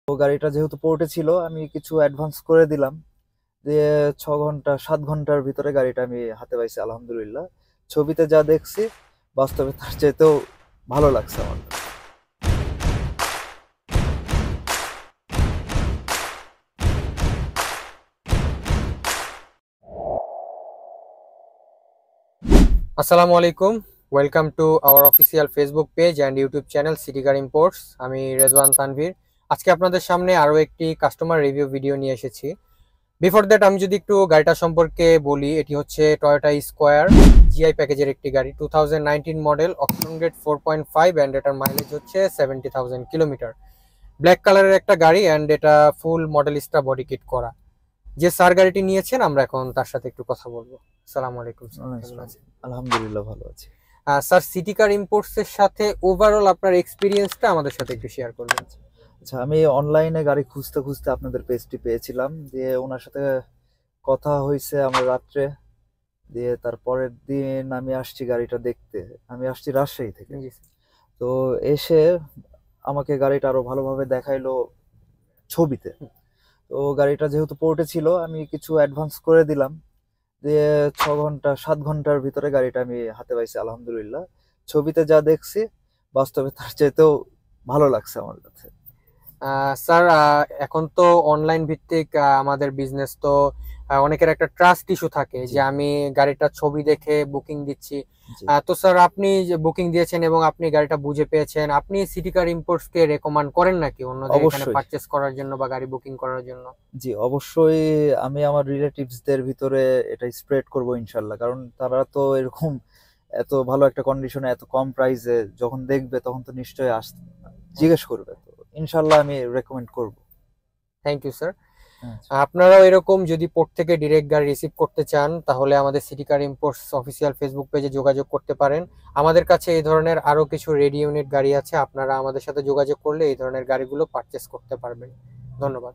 তো গাড়িটা যেহেতু পোর্টে ছিল আমি কিছু অ্যাডভান্স করে দিলাম, দিয়ে 6 ঘন্টা 7 ঘন্টার ভিতরে গাড়িটা আমি হাতে পাইছি আলহামদুলিল্লাহ। ছবিতে যা দেখছি বাস্তবে তার চাইতেও ভালো লাগছে আমার কাছে। আসসালামু আলাইকুম। Welcome to our official Facebook page and YouTube channel city car imports. আমি রেজওয়ান তানভীর। আজকে আপনাদের সামনে আরও একটি কাস্টমার রিভিউ ভিডিও নিয়ে এসেছি। বিফোর দ্যাট আমি যদি একটু গাড়িটা সম্পর্কে বলি, এটি হচ্ছে টয়োটা স্কোয়ার জিআই প্যাকেজের একটি গাড়ি, 2019 মডেল, অকটেন গ্রেড 4.5 অ্যান্ড এটার মাইলেজ হচ্ছে 70,000 কিলোমিটার। ব্ল্যাক কালারের একটা গাড়ি অ্যান্ড এটা ফুল মডেলিস্টা বডি কিট করা। যে স্যার গাড়িটি নিয়েছেন আমরা এখন তার সাথে একটু কথা বলবো। আসসালামু আলাইকুম স্যার, কেমন আছেন? আলহামদুলিল্লাহ ভালো আছি। স্যার, সিটি কার ইম্পোর্টস এর সাথে ওভারঅল আপনার এক্সপিরিয়েন্সটা আমাদের সাথে একটু শেয়ার করবেন। আচ্ছা, আমি অনলাইনে গাড়ি খুঁজতে খুঁজতে আপনাদের পেজটি পেয়েছিলাম, দিয়ে ওনার সাথে কথা হয়েছে আমার রাত্রে। দিয়ে তারপরের দিন আমি আসছি গাড়িটা দেখতে। আমি আসছি রাজশাহী থেকে। জি স্যার। তো এসে আমাকে গাড়িটা আরো ভালোভাবে দেখাইলো ছবিতে। তো গাড়িটা যেহেতু পোর্টে ছিল আমি কিছু অ্যাডভান্স করে দিলাম, দিয়ে 6 ঘন্টা 7 ঘন্টার ভিতরে গাড়িটা আমি হাতে পাইছি আলহামদুলিল্লাহ। ছবিতে যা দেখছি বাস্তবে তার চাইতেও ভালো লাগছে আমার কাছে। স্যার, এখন তো অনলাইন ভিত্তিক আমাদের বিজনেস, তো অনেকের একটা ট্রাস্ট ইস্যু থাকে জি যে আমি গাড়িটার ছবি দেখে বুকিং দিচ্ছি। জি তো স্যার, আপনি যে বুকিং দিয়েছেন এবং আপনি গাড়িটা বুঝে পেয়েছেন, আপনি সিটি কার ইম্পোর্টস কে রেকমেন্ড করেন নাকি অন্যদের এখানে অবশ্যই। পারচেস করার জন্য বা গাড়ি বুকিং করার জন্য? জি অবশ্যই। আমি আমার রিলেটিভসদের ভিতরে এটা স্প্রেড করব ইনশাল্লাহ, কারণ তারা তো এরকম এত ভালো একটা কন্ডিশনে এত কম প্রাইসে যখন দেখবে তখন তো নিশ্চয়ই জিজ্ঞেস করবে। তো ইনশাল্লাহ আমি রেকমেন্ড করব। Thank you sir. আচ্ছা। আপনারাও এরকম যদি পোর্ট থেকে ডিরেক্ট গাড়ি রিসিভ করতে চান তাহলে আমাদের সিটি কার ইম্পোর্টস অফিসিয়াল ফেসবুক পেজে যোগাযোগ করতে পারেন। আমাদের কাছে এই ধরনের আরো কিছু রেডি ইউনিট গাড়ি আছে, আপনারা আমাদের সাথে যোগাযোগ করলে এই ধরনের গাড়িগুলো পারচেস করতে পারবেন। ধন্যবাদ।